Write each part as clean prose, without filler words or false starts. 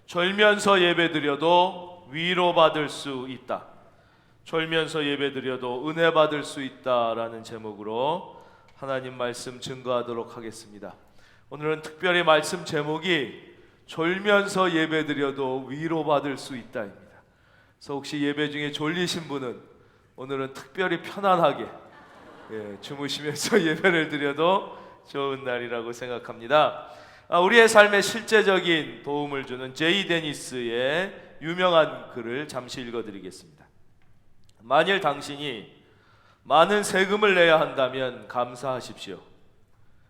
졸면서 예배드려도 위로받을 수 있다. 졸면서 예배드려도 은혜 받을 수 있다라는 제목으로 하나님 말씀 증거하도록 하겠습니다. 오늘은 특별히 말씀 제목이 졸면서 예배드려도 위로받을 수 있다입니다. 그래서 혹시 예배 중에 졸리신 분은 오늘은 특별히 편안하게 주무시면서 예배를 드려도 좋은 날이라고 생각합니다. 우리의 삶에 실제적인 도움을 주는 제이 데니스의 유명한 글을 잠시 읽어드리겠습니다. 만일 당신이 많은 세금을 내야 한다면 감사하십시오.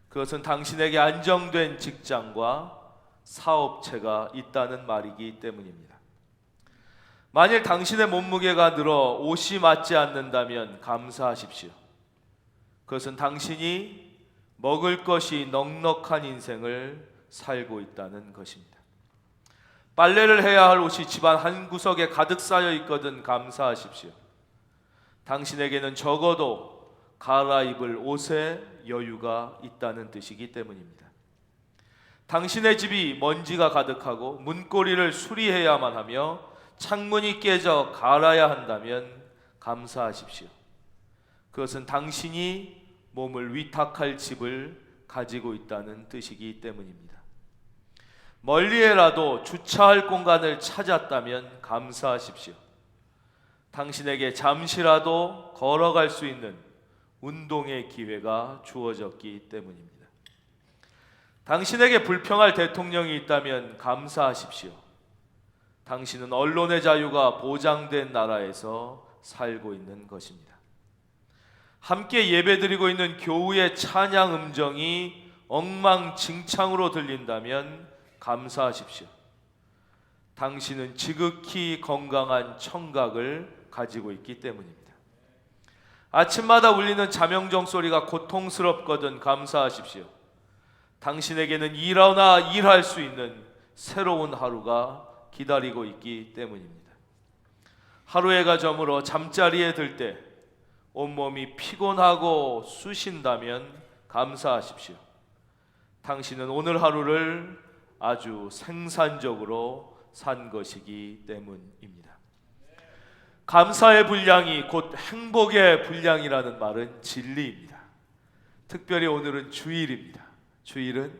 그것은 당신에게 안정된 직장과 사업체가 있다는 말이기 때문입니다. 만일 당신의 몸무게가 늘어 옷이 맞지 않는다면 감사하십시오. 그것은 당신이 먹을 것이 넉넉한 인생을 살고 있다는 것입니다. 빨래를 해야 할 옷이 집안 한 구석에 가득 쌓여 있거든 감사하십시오. 당신에게는 적어도 갈아입을 옷에 여유가 있다는 뜻이기 때문입니다. 당신의 집이 먼지가 가득하고 문고리를 수리해야만 하며 창문이 깨져 갈아야 한다면 감사하십시오. 그것은 당신이 몸을 위탁할 집을 가지고 있다는 뜻이기 때문입니다. 멀리에라도 주차할 공간을 찾았다면 감사하십시오. 당신에게 잠시라도 걸어갈 수 있는 운동의 기회가 주어졌기 때문입니다. 당신에게 불평할 대통령이 있다면 감사하십시오. 당신은 언론의 자유가 보장된 나라에서 살고 있는 것입니다. 함께 예배드리고 있는 교우의 찬양 음정이 엉망진창으로 들린다면 감사하십시오. 당신은 지극히 건강한 청각을 가지고 있기 때문입니다. 아침마다 울리는 자명종 소리가 고통스럽거든 감사하십시오. 당신에게는 일어나 일할 수 있는 새로운 하루가 기다리고 있기 때문입니다. 하루해가 저물어 잠자리에 들 때 온몸이 피곤하고 쑤신다면 감사하십시오. 당신은 오늘 하루를 아주 생산적으로 산 것이기 때문입니다. 감사의 분량이 곧 행복의 분량이라는 말은 진리입니다. 특별히 오늘은 주일입니다. 주일은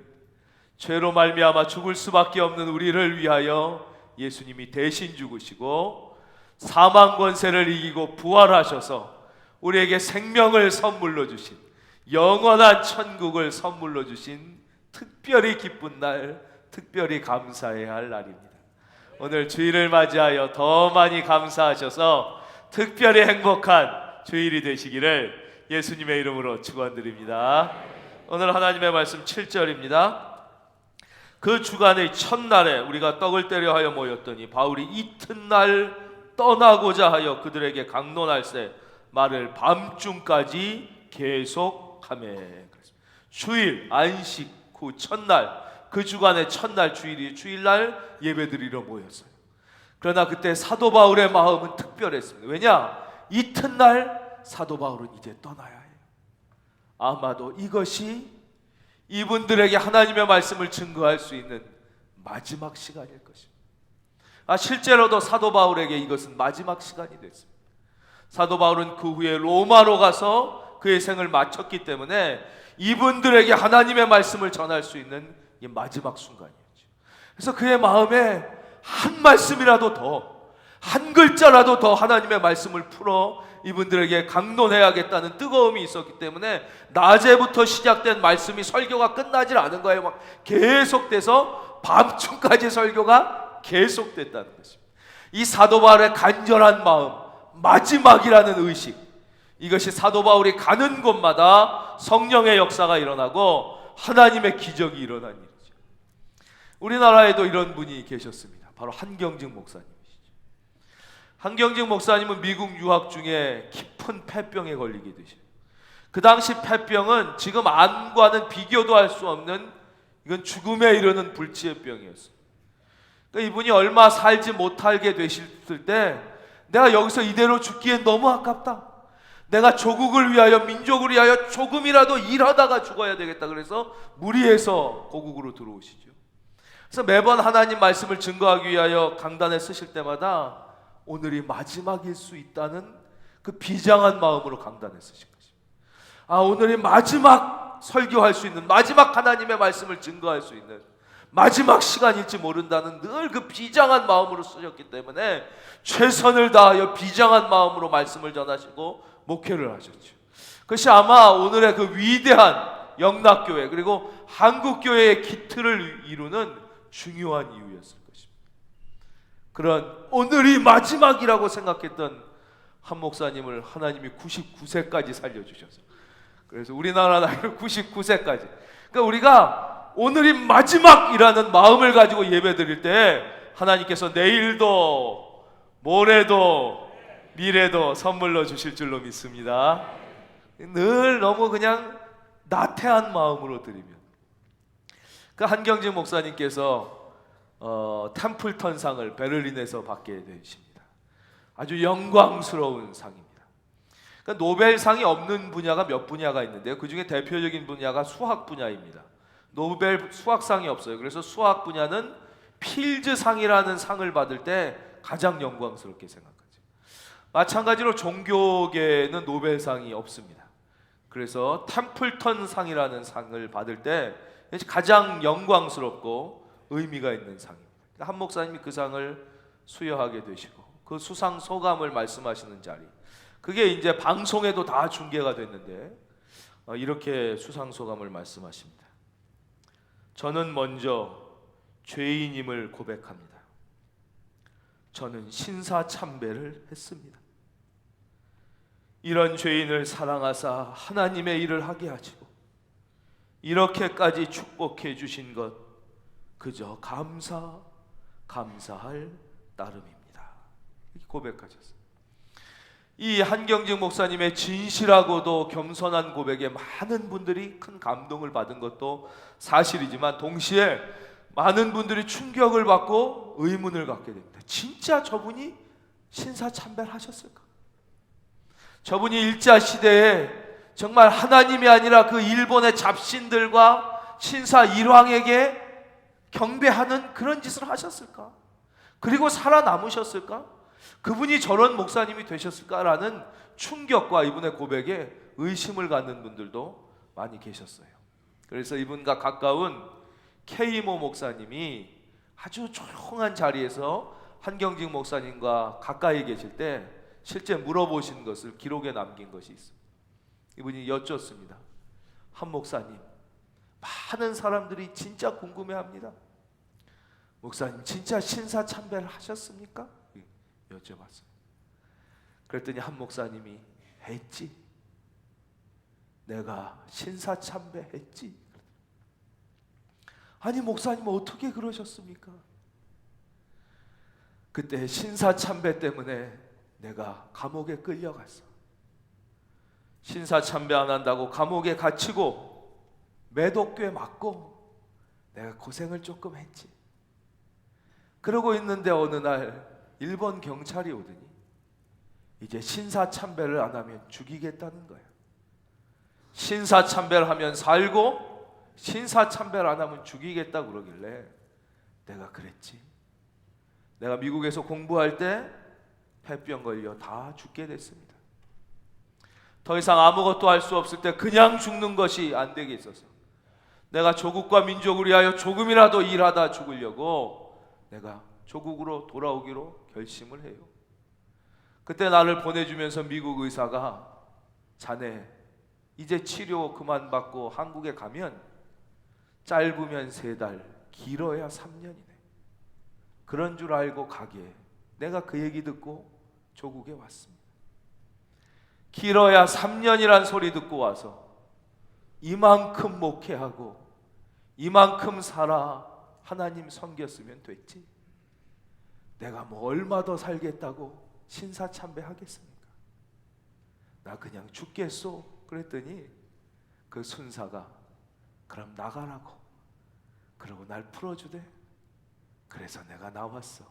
죄로 말미암아 죽을 수밖에 없는 우리를 위하여 예수님이 대신 죽으시고 사망 권세를 이기고 부활하셔서 우리에게 생명을 선물로 주신, 영원한 천국을 선물로 주신 특별히 기쁜 날, 특별히 감사해야 할 날입니다. 오늘 주일을 맞이하여 더 많이 감사하셔서 특별히 행복한 주일이 되시기를 예수님의 이름으로 축원드립니다. 오늘 하나님의 말씀 7절입니다. 그 주간의 첫날에 우리가 떡을 떼려 하여 모였더니 바울이 이튿날 떠나고자 하여 그들에게 강론할세 말을 밤중까지 계속하며. 주일 안식 후 첫날, 그 주간의 첫날 주일이 주일날 예배드리러 모였어요. 그러나 그때 사도 바울의 마음은 특별했습니다. 왜냐? 이튿날 사도 바울은 이제 떠나야 해요. 아마도 이것이 이분들에게 하나님의 말씀을 증거할 수 있는 마지막 시간일 것입니다. 실제로도 사도 바울에게 이것은 마지막 시간이 됐습니다. 사도 바울은 그 후에 로마로 가서 그의 생을 마쳤기 때문에 이분들에게 하나님의 말씀을 전할 수 있는 이 마지막 순간이었죠. 그래서 그의 마음에 한 말씀이라도 더, 한 글자라도 더 하나님의 말씀을 풀어 이분들에게 강론해야겠다는 뜨거움이 있었기 때문에 낮에부터 시작된 말씀이 설교가 끝나질 않은 거예요. 막 계속돼서 밤중까지 설교가 계속됐다는 것입니다. 이 사도 바울의 간절한 마음, 마지막이라는 의식, 이것이 사도 바울이 가는 곳마다 성령의 역사가 일어나고 하나님의 기적이 일어난 일이죠. 우리나라에도 이런 분이 계셨습니다. 바로 한경직 목사님이시죠. 한경직 목사님은 미국 유학 중에 깊은 폐병에 걸리게 되셔요. 그 당시 폐병은 지금 암과는 비교도 할 수 없는, 이건 죽음에 이르는 불치의 병이었어요. 그러니까 이분이 얼마 살지 못하게 되실 때 내가 여기서 이대로 죽기엔 너무 아깝다. 내가 조국을 위하여, 민족을 위하여 조금이라도 일하다가 죽어야 되겠다. 그래서 무리해서 고국으로 들어오시죠. 그래서 매번 하나님 말씀을 증거하기 위하여 강단에 서실 때마다 오늘이 마지막일 수 있다는 그 비장한 마음으로 강단에 서신 것입니다. 오늘이 마지막 설교할 수 있는, 마지막 하나님의 말씀을 증거할 수 있는 마지막 시간일지 모른다는 늘 그 비장한 마음으로 쓰셨기 때문에 최선을 다하여 비장한 마음으로 말씀을 전하시고 목회를 하셨죠. 그것이 아마 오늘의 그 위대한 영락교회 그리고 한국교회의 기틀을 이루는 중요한 이유였을 것입니다. 그런 오늘이 마지막이라고 생각했던 한 목사님을 하나님이 99세까지 살려주셔서, 그래서 우리나라 나이로 99세까지, 그러니까 우리가 오늘이 마지막이라는 마음을 가지고 예배드릴 때 하나님께서 내일도 모레도 미래도 선물로 주실 줄로 믿습니다. 늘 너무 그냥 나태한 마음으로 드리면, 그 한경진 목사님께서 템플턴상을 베를린에서 받게 되십니다. 아주 영광스러운 상입니다. 그러니까 노벨상이 없는 분야가 몇 분야가 있는데요, 그 중에 대표적인 분야가 수학 분야입니다. 노벨 수학상이 없어요. 그래서 수학 분야는 필즈상이라는 상을 받을 때 가장 영광스럽게 생각하죠. 마찬가지로 종교계는 노벨상이 없습니다. 그래서 템플턴상이라는 상을 받을 때 가장 영광스럽고 의미가 있는 상입니다. 한 목사님이 그 상을 수여하게 되시고 그 수상 소감을 말씀하시는 자리, 그게 이제 방송에도 다 중계가 됐는데 이렇게 수상 소감을 말씀하십니다. 저는 먼저 죄인임을 고백합니다. 저는 신사참배를 했습니다. 이런 죄인을 사랑하사 하나님의 일을 하게 하시고 이렇게까지 축복해 주신 것 그저 감사할 따름입니다. 이렇게 고백하셨어요. 이 한경직 목사님의 진실하고도 겸손한 고백에 많은 분들이 큰 감동을 받은 것도 사실이지만 동시에 많은 분들이 충격을 받고 의문을 갖게 됩니다. 진짜 저분이 신사참배를 하셨을까? 저분이 일제시대에 정말 하나님이 아니라 그 일본의 잡신들과 신사 일왕에게 경배하는 그런 짓을 하셨을까? 그리고 살아남으셨을까? 그분이 저런 목사님이 되셨을까라는 충격과 이분의 고백에 의심을 갖는 분들도 많이 계셨어요. 그래서 이분과 가까운 K모 목사님이 아주 조용한 자리에서 한경직 목사님과 가까이 계실 때 실제 물어보신 것을 기록에 남긴 것이 있습니다. 이분이 여쭙습니다. 한 목사님, 많은 사람들이 진짜 궁금해합니다. 목사님 진짜 신사참배를 하셨습니까? 여쭤봤어요. 그랬더니 한 목사님이 했지. 내가 신사참배 했지. 아니 목사님 어떻게 그러셨습니까? 그때 신사참배 때문에 내가 감옥에 끌려갔어. 신사참배 안 한다고 감옥에 갇히고 매독죄 맞고 내가 고생을 조금 했지. 그러고 있는데 어느 날 일본 경찰이 오더니 이제 신사참배를 안 하면 죽이겠다는 거야. 신사참배를 하면 살고 신사참배를 안 하면 죽이겠다 그러길래 내가 그랬지. 내가 미국에서 공부할 때 폐병 걸려 다 죽게 됐습니다. 더 이상 아무것도 할 수 없을 때 그냥 죽는 것이 안 되게 있어서 내가 조국과 민족을 위하여 조금이라도 일하다 죽으려고 내가 조국으로 돌아오기로 결심을 해요. 그때 나를 보내주면서 미국 의사가 자네 이제 치료 그만 받고 한국에 가면 짧으면 3달, 길어야 3년이네. 그런 줄 알고 가게. 내가 그 얘기 듣고 조국에 왔습니다. 길어야 3년이란 소리 듣고 와서 이만큼 목회하고 이만큼 살아 하나님 섬겼으면 됐지. 내가 뭐 얼마 더 살겠다고 신사참배 하겠습니까? 나 그냥 죽겠소. 그랬더니 그 순사가 그럼 나가라고. 그러고 날 풀어주대. 그래서 내가 나왔어.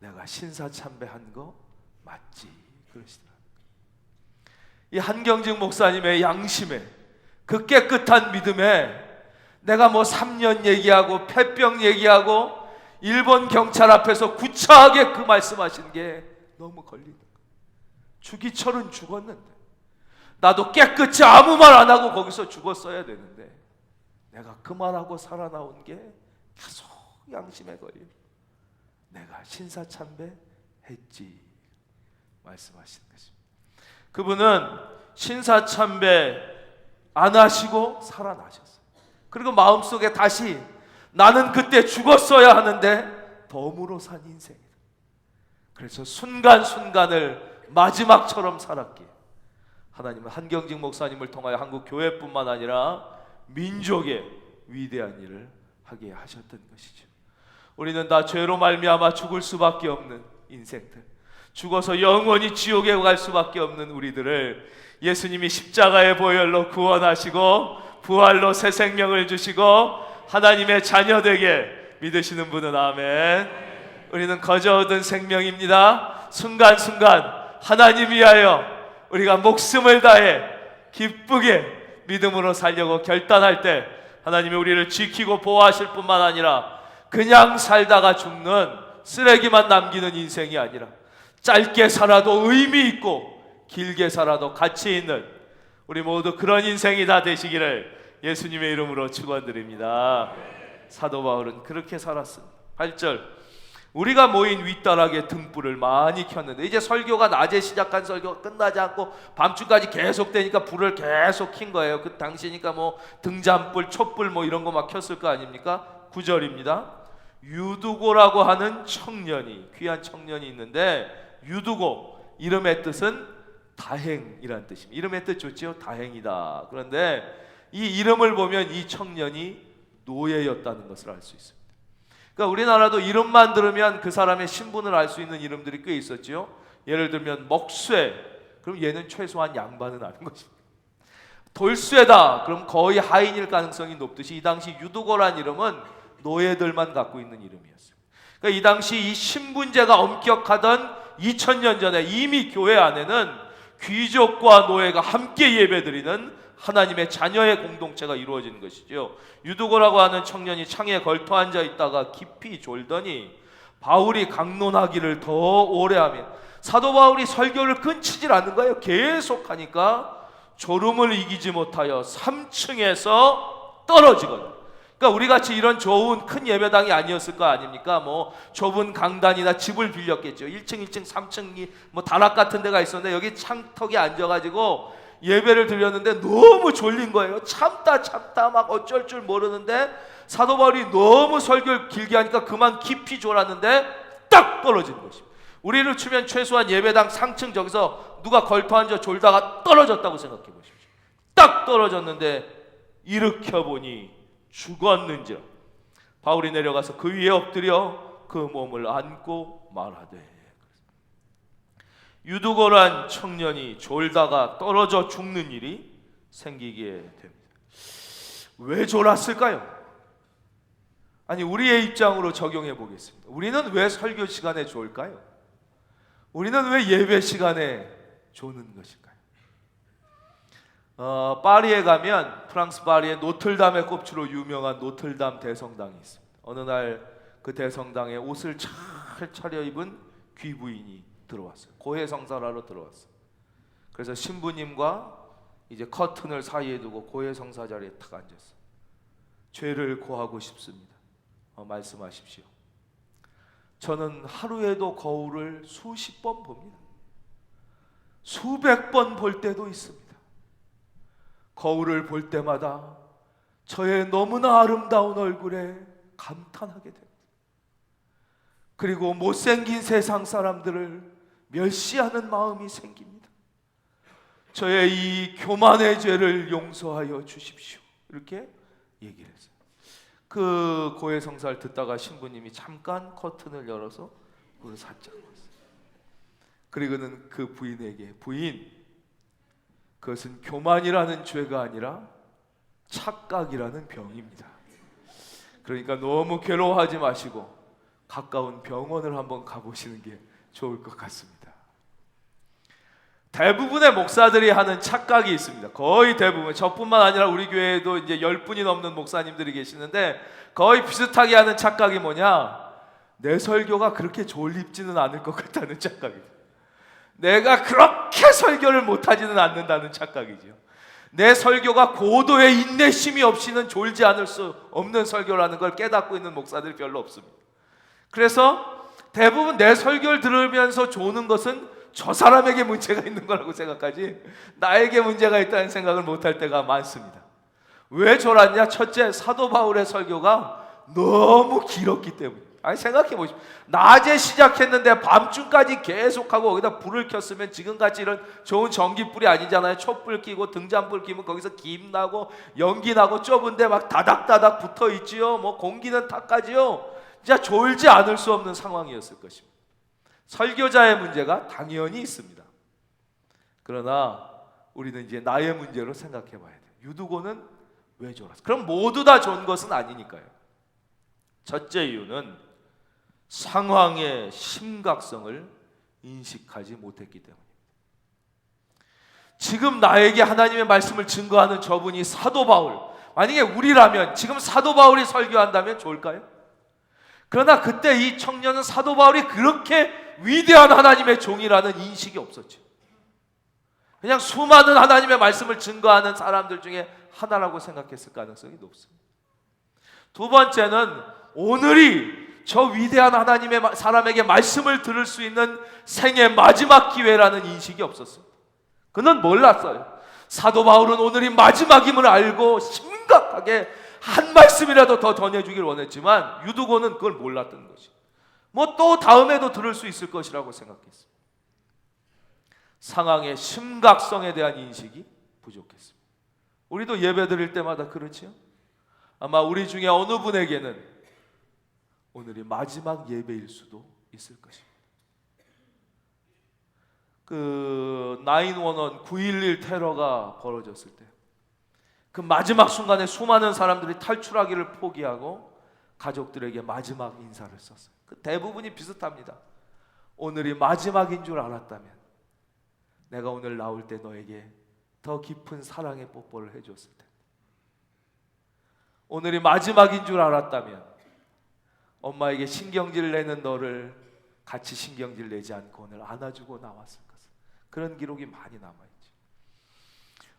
내가 신사참배한 거 맞지? 그러시더라고요. 이 한경직 목사님의 양심에, 그 깨끗한 믿음에 내가 뭐 3년 얘기하고 폐병 얘기하고 일본 경찰 앞에서 구차하게 그 말씀하신 게 너무 걸리는 거예요. 주기철은 죽었는데 나도 깨끗이 아무 말 안 하고 거기서 죽었어야 되는데 내가 그 말하고 살아나온 게 계속 양심에 걸려. 내가 신사참배했지 말씀하시는 것입니다. 그분은 신사참배 안 하시고 살아나셨어요. 그리고 마음속에 다시 나는 그때 죽었어야 하는데 덤으로 산 인생이다. 그래서 순간순간을 마지막처럼 살았기에 하나님은 한경직 목사님을 통하여 한국 교회뿐만 아니라 민족의 위대한 일을 하게 하셨던 것이죠. 우리는 다 죄로 말미암아 죽을 수밖에 없는 인생들, 죽어서 영원히 지옥에 갈 수밖에 없는 우리들을 예수님이 십자가의 보혈로 구원하시고 부활로 새 생명을 주시고 하나님의 자녀되게 믿으시는 분은 아멘. 우리는 거저 얻은 생명입니다. 순간순간 하나님 위하여 우리가 목숨을 다해 기쁘게 믿음으로 살려고 결단할 때 하나님이 우리를 지키고 보호하실 뿐만 아니라 그냥 살다가 죽는 쓰레기만 남기는 인생이 아니라 짧게 살아도 의미 있고 길게 살아도 가치 있는 우리 모두 그런 인생이 다 되시기를 예수님의 이름으로 축원드립니다. 사도 바울은 그렇게 살았습니다. 8절 우리가 모인 윗다락에 등불을 많이 켰는데 이제 설교가 낮에 시작한 설교가 끝나지 않고 밤중까지 계속되니까 불을 계속 킨 거예요. 그 당시니까 뭐 등잔불, 촛불 뭐 이런 거 막 켰을 거 아닙니까? 9절입니다. 유두고라고 하는 청년이, 귀한 청년이 있는데 유두고 이름의 뜻은 다행이란 뜻입니다. 이름의 뜻 좋지요? 다행이다. 그런데 이 이름을 보면 이 청년이 노예였다는 것을 알 수 있습니다. 그러니까 우리나라도 이름만 들으면 그 사람의 신분을 알 수 있는 이름들이 꽤 있었지요. 예를 들면 먹쇠, 그럼 얘는 최소한 양반은 아는 것입니다. 돌쇠다, 그럼 거의 하인일 가능성이 높듯이 이 당시 유두고란 이름은 노예들만 갖고 있는 이름이었어요. 그러니까 이 당시 이 신분제가 엄격하던 2000년 전에 이미 교회 안에는 귀족과 노예가 함께 예배드리는 하나님의 자녀의 공동체가 이루어지는 것이죠. 유두고라고 하는 청년이 창에 걸터 앉아 있다가 깊이 졸더니 바울이 강론하기를 더 오래 하면 사도 바울이 설교를 끊치질 않는 거예요. 계속하니까 졸음을 이기지 못하여 3층에서 떨어지거든요. 그러니까 우리같이 이런 좋은 큰 예배당이 아니었을 거 아닙니까? 뭐 좁은 강단이나 집을 빌렸겠죠. 1층, 2층, 3층이 뭐 다락 같은 데가 있었는데 여기 창턱에 앉아가지고 예배를 드렸는데 너무 졸린 거예요. 참다 막 어쩔 줄 모르는데 사도 바울이 너무 설교를 길게 하니까 그만 깊이 졸았는데 딱 떨어지는 것입니다. 우리를 치면 최소한 예배당 상층 저기서 누가 걸터 앉아 졸다가 떨어졌다고 생각해 보십시오. 딱 떨어졌는데 일으켜보니 죽었는지라. 바울이 내려가서 그 위에 엎드려 그 몸을 안고 말하되. 유두고란 청년이 졸다가 떨어져 죽는 일이 생기게 됩니다. 왜 졸았을까요? 아니, 우리의 입장으로 적용해 보겠습니다. 우리는 왜 설교 시간에 졸까요? 우리는 왜 예배 시간에 조는 것일까요? 파리에 가면 프랑스 파리에 노틀담의 꼽주로 유명한 노틀담 대성당이 있습니다. 어느 날 그 대성당에 옷을 잘 차려입은 귀부인이 들어왔어요. 고해성사라로 들어왔어요. 그래서 신부님과 이제 커튼을 사이에 두고 고해성사 자리에 탁 앉았어요. 죄를 고하고 싶습니다. 말씀하십시오. 저는 하루에도 거울을 수십 번 봅니다. 수백 번 볼 때도 있습니다. 거울을 볼 때마다 저의 너무나 아름다운 얼굴에 감탄하게 됩니다. 그리고 못생긴 세상 사람들을 멸시하는 마음이 생깁니다. 저의 이 교만의 죄를 용서하여 주십시오. 이렇게 얘기를 했어요. 그 고해성사를 듣다가 신부님이 잠깐 커튼을 열어서 그걸 살짝 봤어요. 그리고는 그 부인에게, 부인, 그것은 교만이라는 죄가 아니라 착각이라는 병입니다. 그러니까 너무 괴로워하지 마시고 가까운 병원을 한번 가보시는 게 좋을 것 같습니다. 대부분의 목사들이 하는 착각이 있습니다. 거의 대부분, 저뿐만 아니라 우리 교회에도 이제 10분이 넘는 목사님들이 계시는데 거의 비슷하게 하는 착각이 뭐냐? 내 설교가 그렇게 졸립지는 않을 것 같다는 착각이죠. 내가 그렇게 설교를 못하지는 않는다는 착각이죠. 내 설교가 고도의 인내심이 없이는 졸지 않을 수 없는 설교라는 걸 깨닫고 있는 목사들이 별로 없습니다. 그래서 대부분 내 설교를 들으면서 조는 것은 저 사람에게 문제가 있는 거라고 생각하지 나에게 문제가 있다는 생각을 못할 때가 많습니다. 왜 졸았냐? 첫째, 사도 바울의 설교가 너무 길었기 때문에. 아니, 생각해 보십시오. 낮에 시작했는데 밤중까지 계속하고 거기다 불을 켰으면 지금같이 이런 좋은 전기불이 아니잖아요. 촛불 끼고 등잔불 끼면 거기서 김 나고 연기 나고 좁은데 막 다닥다닥 붙어 있지요. 뭐 공기는 탁하지요. 진짜 졸지 않을 수 없는 상황이었을 것입니다. 설교자의 문제가 당연히 있습니다. 그러나 우리는 이제 나의 문제로 생각해 봐야 돼요. 유두고는 왜 졸았어? 그럼 모두 다 좋은 것은 아니니까요. 첫째 이유는 상황의 심각성을 인식하지 못했기 때문입니다. 지금 나에게 하나님의 말씀을 증거하는 저분이 사도 바울, 만약에 우리라면 지금 사도 바울이 설교한다면 좋을까요? 그러나 그때 이 청년은 사도 바울이 그렇게 위대한 하나님의 종이라는 인식이 없었죠. 그냥 수많은 하나님의 말씀을 증거하는 사람들 중에 하나라고 생각했을 가능성이 높습니다. 두 번째는 오늘이 저 위대한 하나님의 사람에게 말씀을 들을 수 있는 생애 마지막 기회라는 인식이 없었습니다. 그는 몰랐어요. 사도 바울은 오늘이 마지막임을 알고 심각하게 한 말씀이라도 더 전해주길 원했지만 유두고는 그걸 몰랐던 것이. 뭐 또 다음에도 들을 수 있을 것이라고 생각했습니다. 상황의 심각성에 대한 인식이 부족했습니다. 우리도 예배 드릴 때마다 그렇지요? 아마 우리 중에 어느 분에게는 오늘이 마지막 예배일 수도 있을 것입니다. 그 911, 9.11 테러가 벌어졌을 때 그 마지막 순간에 수많은 사람들이 탈출하기를 포기하고 가족들에게 마지막 인사를 썼어요. 그 대부분이 비슷합니다. 오늘이 마지막인 줄 알았다면 내가 오늘 나올 때 너에게 더 깊은 사랑의 뽀뽀를 해줬을 텐데, 오늘이 마지막인 줄 알았다면 엄마에게 신경질 내는 너를 같이 신경질 내지 않고 오늘 안아주고 나왔을 것을. 그런 기록이 많이 남아있죠.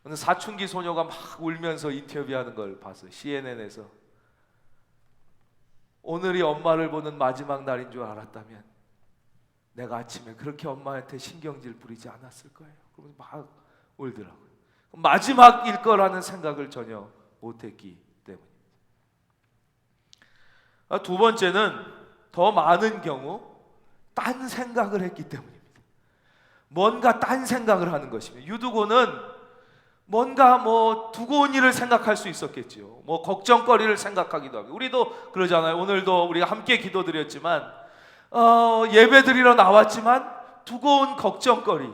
오늘 사춘기 소녀가 막 울면서 인터뷰하는 걸 봤어요. CNN에서. 오늘이 엄마를 보는 마지막 날인 줄 알았다면 내가 아침에 그렇게 엄마한테 신경질 부리지 않았을 거예요. 그러면서 막 울더라고요. 마지막일 거라는 생각을 전혀 못했기 때문입니다. 두 번째는 더 많은 경우 딴 생각을 했기 때문입니다. 뭔가 딴 생각을 하는 것입니다. 유두고는 뭔가 뭐 두고 온 일을 생각할 수 있었겠지요. 뭐 걱정거리를 생각하기도 하고. 우리도 그러잖아요. 오늘도 우리가 함께 기도드렸지만 예배 드리러 나왔지만 두고 온 걱정거리,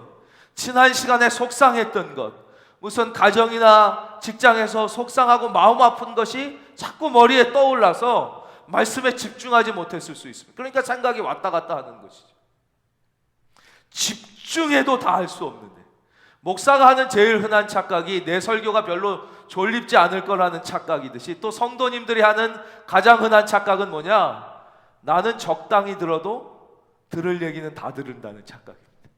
지난 시간에 속상했던 것, 무슨 가정이나 직장에서 속상하고 마음 아픈 것이 자꾸 머리에 떠올라서 말씀에 집중하지 못했을 수 있습니다. 그러니까 생각이 왔다 갔다 하는 것이죠. 집중해도 다 할 수 없는데, 목사가 하는 제일 흔한 착각이 내 설교가 별로 졸립지 않을 거라는 착각이듯이, 또 성도님들이 하는 가장 흔한 착각은 뭐냐? 나는 적당히 들어도 들을 얘기는 다 들은다는 착각입니다.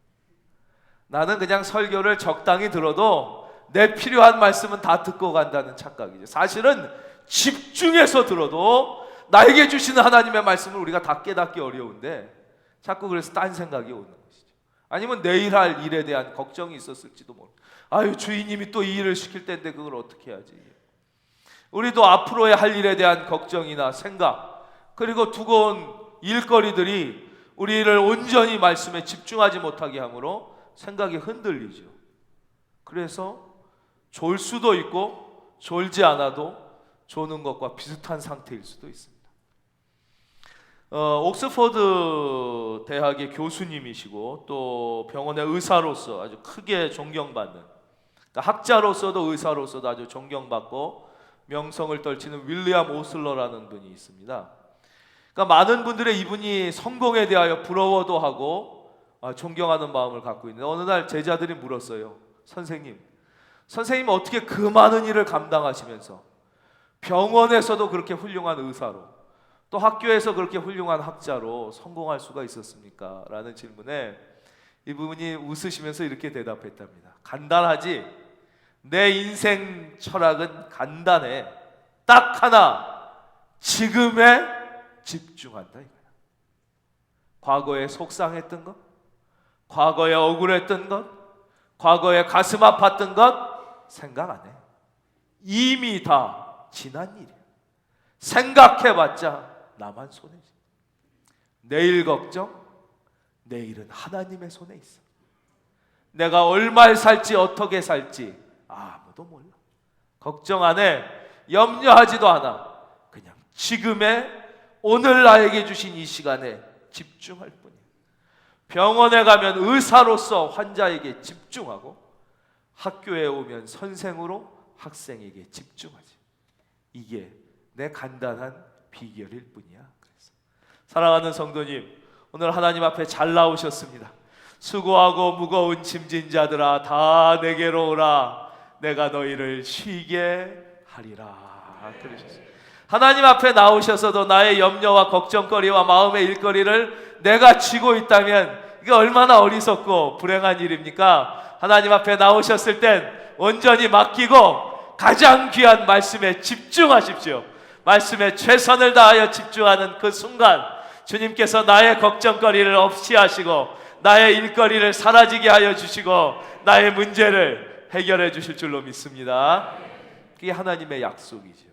나는 그냥 설교를 적당히 들어도 내 필요한 말씀은 다 듣고 간다는 착각이죠. 사실은 집중해서 들어도 나에게 주시는 하나님의 말씀을 우리가 다 깨닫기 어려운데 자꾸 그래서 딴 생각이 오는 것이죠. 아니면 내일 할 일에 대한 걱정이 있었을지도 모릅니다. 아유, 주인님이 또 이 일을 시킬 텐데 그걸 어떻게 하지? 우리도 앞으로의 할 일에 대한 걱정이나 생각, 그리고 두고 온 일거리들이 우리를 온전히 말씀에 집중하지 못하게 하므로 생각이 흔들리죠. 그래서 졸 수도 있고 졸지 않아도 조는 것과 비슷한 상태일 수도 있습니다. 옥스퍼드 대학의 교수님이시고 또 병원의 의사로서 아주 크게 존경받는, 그러니까 학자로서도 의사로서도 아주 존경받고 명성을 떨치는 윌리엄 오슬러라는 분이 있습니다. 그러니까 많은 분들의 이분이 성공에 대하여 부러워도 하고 존경하는 마음을 갖고 있는데 어느 날 제자들이 물었어요. 선생님 어떻게 그 많은 일을 감당하시면서 병원에서도 그렇게 훌륭한 의사로 또 학교에서 그렇게 훌륭한 학자로 성공할 수가 있었습니까? 라는 질문에 이분이 웃으시면서 이렇게 대답했답니다. 간단하지? 내 인생 철학은 간단해. 딱 하나, 지금에 집중한다 이거야. 과거에 속상했던 것, 과거에 억울했던 것, 과거에 가슴 아팠던 것 생각 안 해. 이미 다 지난 일이야. 생각해봤자 나만 손해지. 내일 걱정, 내일은 하나님의 손에 있어. 내가 얼마를 살지 어떻게 살지 아무도 몰라. 걱정 안 해. 염려하지도 않아. 그냥 지금의 오늘 나에게 주신 이 시간에 집중할 뿐이야. 병원에 가면 의사로서 환자에게 집중하고 학교에 오면 선생으로 학생에게 집중하지. 이게 내 간단한 비결일 뿐이야. 그래서 사랑하는 성도님, 오늘 하나님 앞에 잘 나오셨습니다. 수고하고 무거운 짐진 자들아 다 내게로 오라. 내가 너희를 쉬게 하리라. 그러셨어요. 하나님 앞에 나오셔서도 나의 염려와 걱정거리와 마음의 일거리를 내가 쥐고 있다면 이게 얼마나 어리석고 불행한 일입니까? 하나님 앞에 나오셨을 땐 온전히 맡기고 가장 귀한 말씀에 집중하십시오. 말씀에 최선을 다하여 집중하는 그 순간 주님께서 나의 걱정거리를 없이 하시고 나의 일거리를 사라지게 하여 주시고 나의 문제를 해결해 주실 줄로 믿습니다. 그게 하나님의 약속이죠.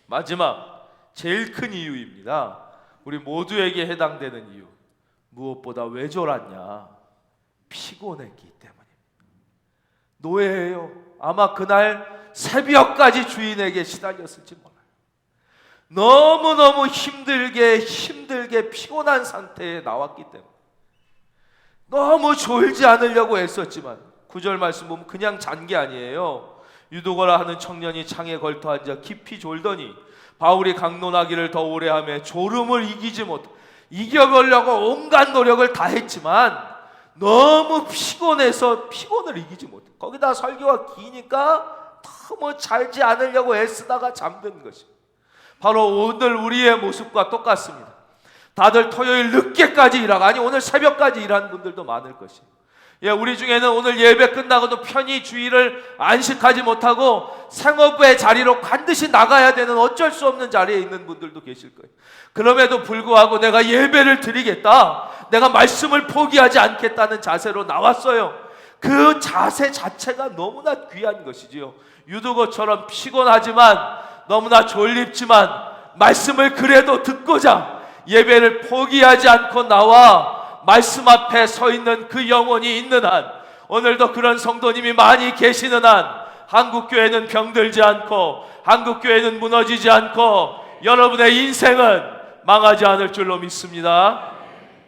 마지막 제일 큰 이유입니다. 우리 모두에게 해당되는 이유. 무엇보다 왜 졸았냐? 피곤했기 때문입니다. 노예예요. 아마 그날 새벽까지 주인에게 시달렸을지 몰라요. 너무너무 힘들게 피곤한 상태에 나왔기 때문에 너무 졸지 않으려고 애썼지만 9절 말씀 보면 그냥 잔 게 아니에요. 유도거라 하는 청년이 창에 걸터 앉아 깊이 졸더니 바울이 강론하기를 더 오래 하며 졸음을 이겨보려고 온갖 노력을 다 했지만 너무 피곤해서 피곤을 이기지 못해. 거기다 설교가 기니까 너무 잘지 않으려고 애쓰다가 잠든 것이 바로 오늘 우리의 모습과 똑같습니다. 다들 토요일 늦게까지 일하고 아니 오늘 새벽까지 일하는 분들도 많을 것이에요. 우리 중에는 오늘 예배 끝나고도 편히 주일을 안식하지 못하고 생업의 자리로 반드시 나가야 되는 어쩔 수 없는 자리에 있는 분들도 계실 거예요. 그럼에도 불구하고 내가 예배를 드리겠다, 내가 말씀을 포기하지 않겠다는 자세로 나왔어요. 그 자세 자체가 너무나 귀한 것이지요. 유두거처럼 피곤하지만 너무나 졸립지만 말씀을 그래도 듣고자 예배를 포기하지 않고 나와 말씀 앞에 서 있는 그 영혼이 있는 한, 오늘도 그런 성도님이 많이 계시는 한 한국교회는 병들지 않고 한국교회는 무너지지 않고 여러분의 인생은 망하지 않을 줄로 믿습니다.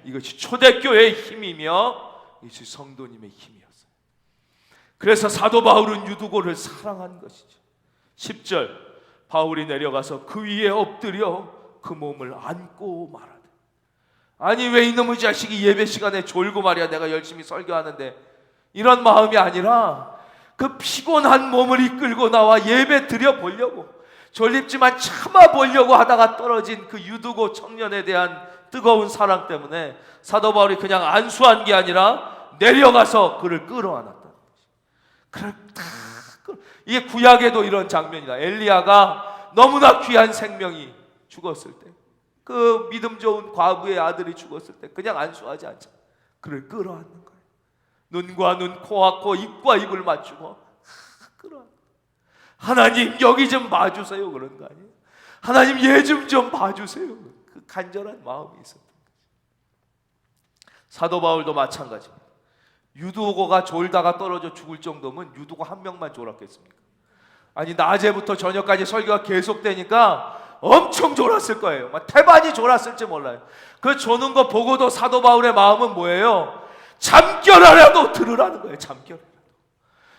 이것이 초대교회의 힘이며 이것이 성도님의 힘이었어요. 그래서 사도 바울은 유두고를 사랑한 것이죠. 10절 바울이 내려가서 그 위에 엎드려 그 몸을 안고 말하되, 아니 왜 이놈의 자식이 예배 시간에 졸고 말이야, 내가 열심히 설교하는데, 이런 마음이 아니라 그 피곤한 몸을 이끌고 나와 예배 드려보려고, 졸립지만 참아보려고 하다가 떨어진 그 유두고 청년에 대한 뜨거운 사랑 때문에 사도 바울이 그냥 안수한 게 아니라 내려가서 그를 끌어안았다는 것이. 그를 딱 이게 구약에도 이런 장면이다. 엘리야가 너무나 귀한 생명이 죽었을 때, 그 믿음 좋은 과부의 아들이 죽었을 때 그냥 안수하지 않죠. 그를 끌어안는 거예요. 눈과 눈, 코와 코, 입과 입을 맞추고 끌어안는. 하나님 여기 좀 봐주세요 그런 거 아니에요? 하나님 얘 좀 봐주세요. 그 간절한 마음이 있었던 거죠. 사도 바울도 마찬가지입니다. 유두고가 졸다가 떨어져 죽을 정도면 유두고 한 명만 졸았겠습니까? 아니 낮에부터 저녁까지 설교가 계속되니까 엄청 졸았을 거예요. 막 태반이 졸았을지 몰라요. 그 조는 거 보고도 사도 바울의 마음은 뭐예요? 잠결이라도 들으라는 거예요. 잠결이라도.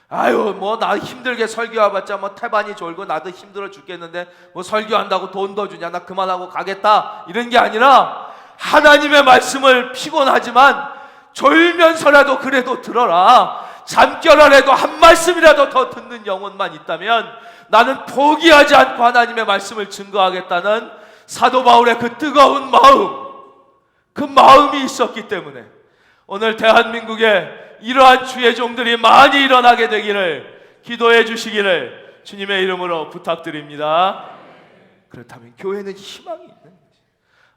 아유 뭐 나 힘들게 설교해봤자 뭐 태반이 졸고 나도 힘들어 죽겠는데 뭐 설교한다고 돈 더 주냐, 나 그만하고 가겠다, 이런 게 아니라 하나님의 말씀을 피곤하지만 졸면서라도 그래도 들어라. 잠결하라도 한 말씀이라도 더 듣는 영혼만 있다면 나는 포기하지 않고 하나님의 말씀을 증거하겠다는 사도 바울의 그 뜨거운 마음, 그 마음이 있었기 때문에 오늘 대한민국에 이러한 주의 종들이 많이 일어나게 되기를 기도해 주시기를 주님의 이름으로 부탁드립니다. 그렇다면 교회는 희망이 있는 거지.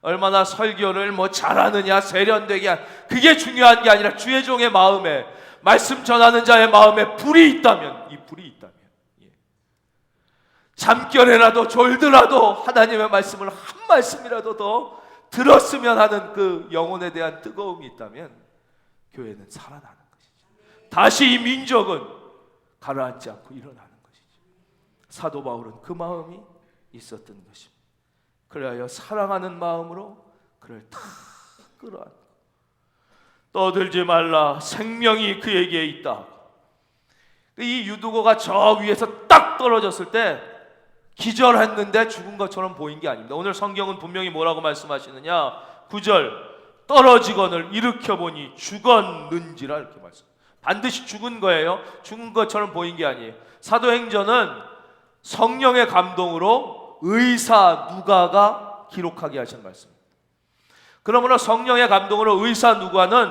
얼마나 설교를 잘하느냐, 세련되게, 그게 중요한 게 아니라 주의 종의 마음에, 말씀 전하는 자의 마음에 불이 있다면, 이 불이 있다면, 잠결에라도 졸더라도 하나님의 말씀을 한 말씀이라도 더 들었으면 하는 그 영혼에 대한 뜨거움이 있다면 교회는 살아나는 것이죠. 다시 이 민족은 가라앉지 않고 일어나는 것이죠. 사도 바울은 그 마음이 있었던 것입니다. 그래야 사랑하는 마음으로 그를 다 끌어안고 떠들지 말라, 생명이 그에게 있다. 이 유두고가 저 위에서 딱 떨어졌을 때 기절했는데 죽은 것처럼 보인 게 아닙니다. 오늘 성경은 분명히 뭐라고 말씀하시느냐, 9절 떨어지거늘 일으켜보니 죽었는지라 이렇게 말씀. 반드시 죽은 거예요. 죽은 것처럼 보인 게 아니에요. 사도행전은 성령의 감동으로 의사 누가가 기록하게 하신 말씀입니다. 그러므로 성령의 감동으로 의사 누가는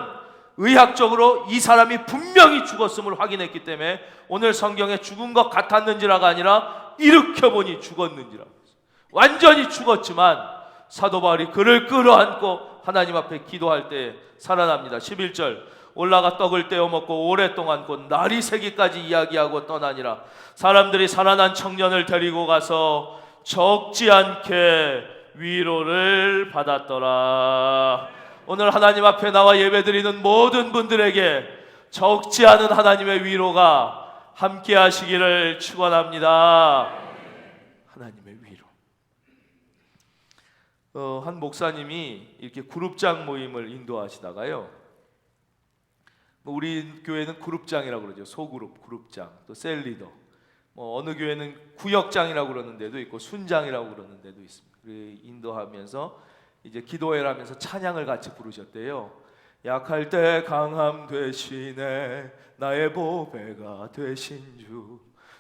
의학적으로 이 사람이 분명히 죽었음을 확인했기 때문에 오늘 성경에 죽은 것 같았는지라가 아니라 일으켜보니 죽었는지라, 완전히 죽었지만 사도 바울이 그를 끌어안고 하나님 앞에 기도할 때 살아납니다. 11절 올라가 떡을 떼어 먹고 오랫동안 곧 날이 새기까지 이야기하고 떠나니라. 사람들이 살아난 청년을 데리고 가서 적지 않게 위로를 받았더라. 오늘 하나님 앞에 나와 예배드리는 모든 분들에게 적지 않은 하나님의 위로가 함께 하시기를 축원합니다. 하나님의 위로. 한 목사님이 이렇게 그룹장 모임을 인도하시다가요, 우리 교회는 그룹장이라고 그러죠. 소그룹, 그룹장, 또 셀리더. 어느 교회는 구역장이라고 그러는 데도 있고 순장이라고 그러는 데도 있습니다. 인도하면서 이제 기도회를 하면서 찬양을 같이 부르셨대요. 약할 때 강함 되시네, 나의 보배가 되신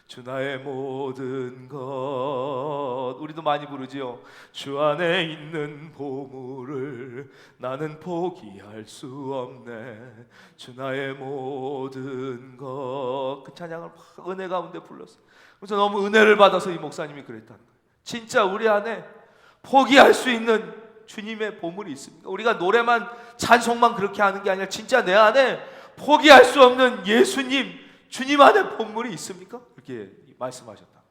주 나의 모든 것. 우리도 많이 부르지요. 주 안에 있는 보물을 나는 포기할 수 없네, 주 나의 모든 것. 그 찬양을 막 은혜 가운데 불렀어요. 그래서 너무 은혜를 받아서 이 목사님이 그랬다는 거예요. 진짜 우리 안에 포기할 수 있는 주님의 보물이 있습니까? 우리가 노래만, 찬송만 그렇게 하는 게 아니라 진짜 내 안에 포기할 수 없는 예수님, 주님 안에 보물이 있습니까? 이렇게 말씀하셨다.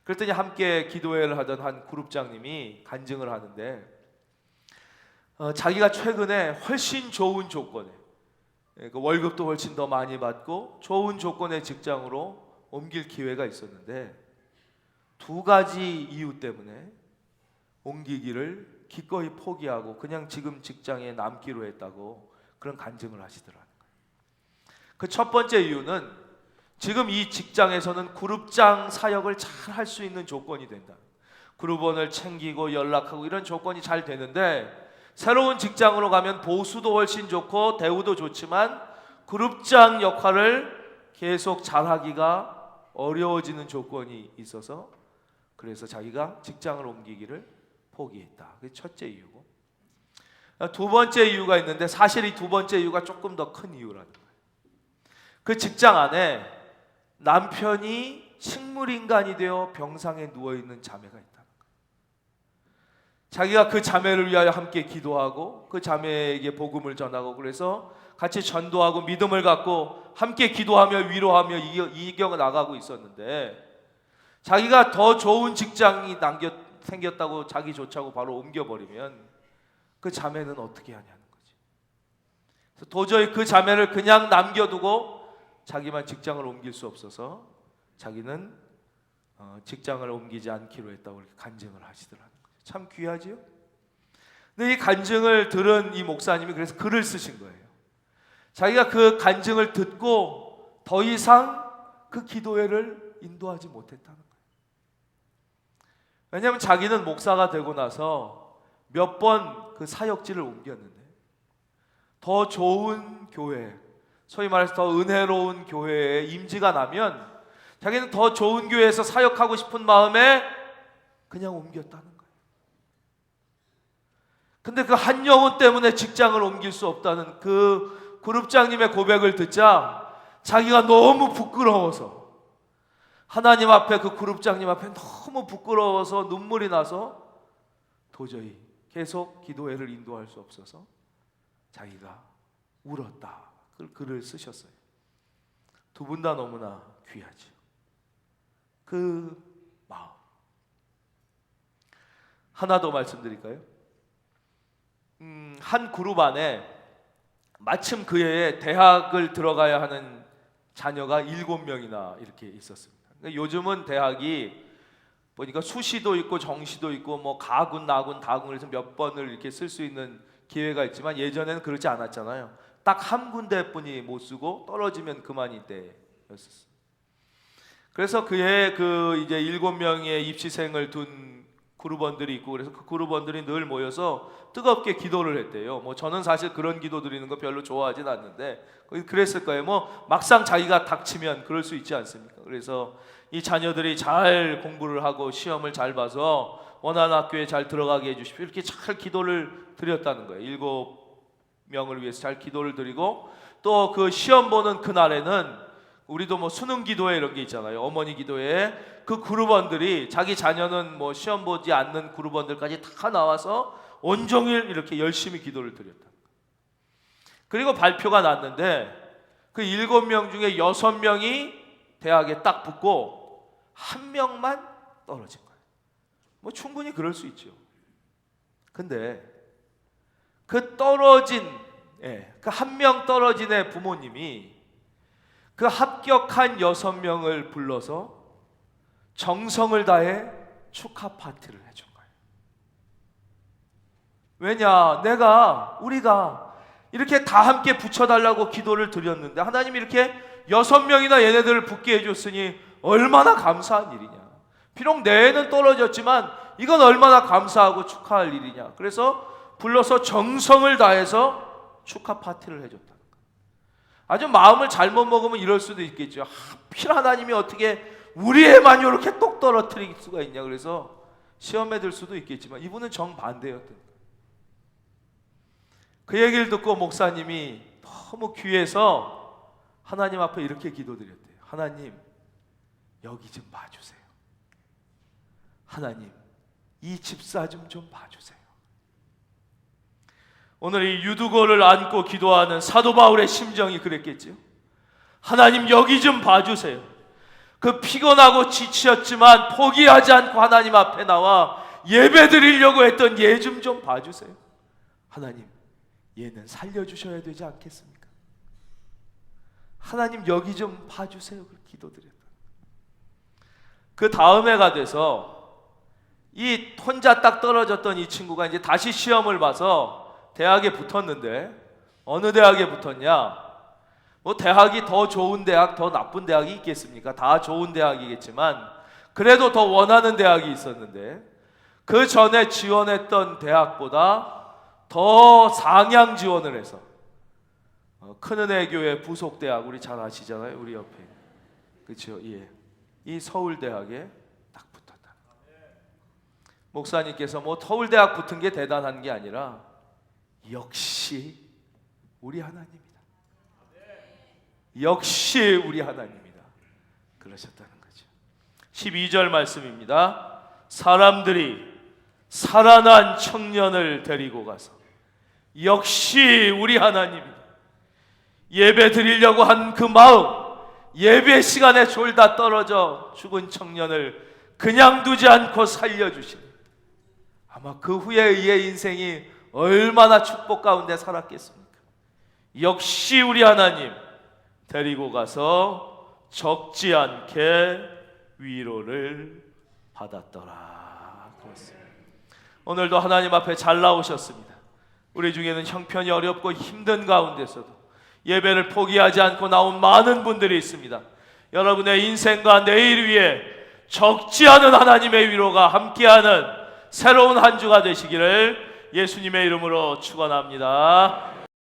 그랬더니 함께 기도회를 하던 한 그룹장님이 간증을 하는데, 자기가 최근에 훨씬 좋은 조건에, 그 월급도 훨씬 더 많이 받고 좋은 조건의 직장으로 옮길 기회가 있었는데 두 가지 이유 때문에 옮기기를 기꺼이 포기하고 그냥 지금 직장에 남기로 했다고 그런 간증을 하시더라고요. 그 첫 번째 이유는 지금 이 직장에서는 그룹장 사역을 잘 할 수 있는 조건이 된다. 그룹원을 챙기고 연락하고 이런 조건이 잘 되는데 새로운 직장으로 가면 보수도 훨씬 좋고 대우도 좋지만 그룹장 역할을 계속 잘하기가 어려워지는 조건이 있어서 그래서 자기가 직장을 옮기기를 포기했다. 그게 첫째 이유고, 두 번째 이유가 있는데 사실 이 두 번째 이유가 조금 더 큰 이유라는 거예요. 그 직장 안에 남편이 식물인간이 되어 병상에 누워있는 자매가 있다는 거예요. 자기가 그 자매를 위하여 함께 기도하고 그 자매에게 복음을 전하고 그래서 같이 전도하고 믿음을 갖고 함께 기도하며 위로하며 이겨 나가고 있었는데 자기가 더 좋은 직장이 생겼다고 자기 좋자고 바로 옮겨버리면 그 자매는 어떻게 하냐는 거지. 그래서 도저히 그 자매를 그냥 남겨두고 자기만 직장을 옮길 수 없어서 자기는 직장을 옮기지 않기로 했다고 이렇게 간증을 하시더라는 거죠. 참 귀하지요? 근데 이 간증을 들은 이 목사님이 그래서 글을 쓰신 거예요. 자기가 그 간증을 듣고 더 이상 그 기도회를 인도하지 못했다는 거예요. 왜냐하면 자기는 목사가 되고 나서 몇 번 그 사역지를 옮겼는데 더 좋은 교회, 소위 말해서 더 은혜로운 교회에 임지가 나면 자기는 더 좋은 교회에서 사역하고 싶은 마음에 그냥 옮겼다는 거예요. 근데 그 한 영혼 때문에 직장을 옮길 수 없다는 그 그룹장님의 고백을 듣자 자기가 너무 부끄러워서, 하나님 앞에, 그 그룹장님 앞에 너무 부끄러워서 눈물이 나서 도저히 계속 기도회를 인도할 수 없어서 자기가 울었다. 그 글을 쓰셨어요. 두 분 다 너무나 귀하죠. 그 마음. 하나 더 말씀드릴까요? 한 그룹 안에 마침 그 해에 대학을 들어가야 하는 자녀가 7명이나 이렇게 있었습니다. 그러니까 요즘은 대학이 보니까 수시도 있고 정시도 있고 뭐 가군, 나군, 다군 해서 몇 번을 이렇게 쓸 수 있는 기회가 있지만 예전에는 그렇지 않았잖아요. 딱 한 군데뿐이 못 쓰고 떨어지면 그만인 때였었어요. 그래서 그해 그 이제 7명의 입시생을 둔 그룹원들이 있고, 그래서 그 그룹원들이 늘 모여서 뜨겁게 기도를 했대요. 뭐 저는 사실 그런 기도 드리는 거 별로 좋아하진 않는데 그랬을 거예요. 뭐 막상 자기가 닥치면 그럴 수 있지 않습니까? 그래서 이 자녀들이 잘 공부를 하고 시험을 잘 봐서 원하는 학교에 잘 들어가게 해주십시오. 이렇게 잘 기도를 드렸다는 거예요. 7명을 위해서 잘 기도를 드리고, 또 그 시험 보는 그날에는 우리도 뭐 수능 기도회 이런 게 있잖아요. 어머니 기도회에 그 그룹원들이 자기 자녀는 뭐 시험 보지 않는 그룹원들까지 다 나와서 온종일 이렇게 열심히 기도를 드렸다. 그리고 발표가 났는데 그 7명 중에 6명이 대학에 딱 붙고 1명만 떨어진 거예요. 뭐 충분히 그럴 수 있죠. 근데 그 떨어진, 그 1명 떨어진 애 부모님이 그 합격한 6명을 불러서 정성을 다해 축하 파티를 해준 거예요. 왜냐, 우리가 이렇게 다 함께 붙여달라고 기도를 드렸는데 하나님이 이렇게 6명이나 얘네들을 붙게 해줬으니 얼마나 감사한 일이냐. 비록 내 애는 떨어졌지만 이건 얼마나 감사하고 축하할 일이냐. 그래서 불러서 정성을 다해서 축하 파티를 해줬다. 아주 마음을 잘못 먹으면 이럴 수도 있겠죠. 하필 하나님이 어떻게 우리 애만 이렇게 똑 떨어뜨릴 수가 있냐. 그래서 시험에 들 수도 있겠지만 이분은 정반대였던 거예요. 그 얘기를 듣고 목사님이 너무 귀해서 하나님 앞에 이렇게 기도드렸대요. 하나님, 여기 좀 봐주세요. 하나님, 이 집사 좀 봐주세요. 오늘 이 유두고를 안고 기도하는 사도 바울의 심정이 그랬겠죠. 하나님, 여기 좀 봐주세요. 그 피곤하고 지치었지만 포기하지 않고 하나님 앞에 나와 예배 드리려고 했던 얘 좀 봐주세요. 하나님, 얘는 살려주셔야 되지 않겠습니까? 하나님, 여기 좀 봐주세요. 기도드렸다. 그 다음 해가 돼서 이 혼자 딱 떨어졌던 이 친구가 이제 다시 시험을 봐서 대학에 붙었는데, 어느 대학에 붙었냐? 뭐 대학이 더 좋은 대학, 더 나쁜 대학이 있겠습니까? 다 좋은 대학이겠지만 그래도 더 원하는 대학이 있었는데 그 전에 지원했던 대학보다 더 상향 지원을 해서 큰은혜 교회 부속대학, 우리 잘 아시잖아요. 우리 옆에. 그렇죠? 예. 이 서울대학에 딱 붙었다. 목사님께서 뭐 서울대학 붙은 게 대단한 게 아니라 역시 우리 하나님이다. 역시 우리 하나님이다. 그러셨다는 거죠. 12절 말씀입니다. 사람들이 살아난 청년을 데리고 가서 역시 우리 하나님이다. 예배 드리려고 한 그 마음, 예배 시간에 졸다 떨어져 죽은 청년을 그냥 두지 않고 살려주시니 아마 그 후에 이의 인생이 얼마나 축복 가운데 살았겠습니까? 역시 우리 하나님 데리고 가서 적지 않게 위로를 받았더라. 그렇습니다. 오늘도 하나님 앞에 잘 나오셨습니다. 우리 중에는 형편이 어렵고 힘든 가운데서도 예배를 포기하지 않고 나온 많은 분들이 있습니다. 여러분의 인생과 내일 위에 적지 않은 하나님의 위로가 함께하는 새로운 한 주가 되시기를 예수님의 이름으로 축원합니다.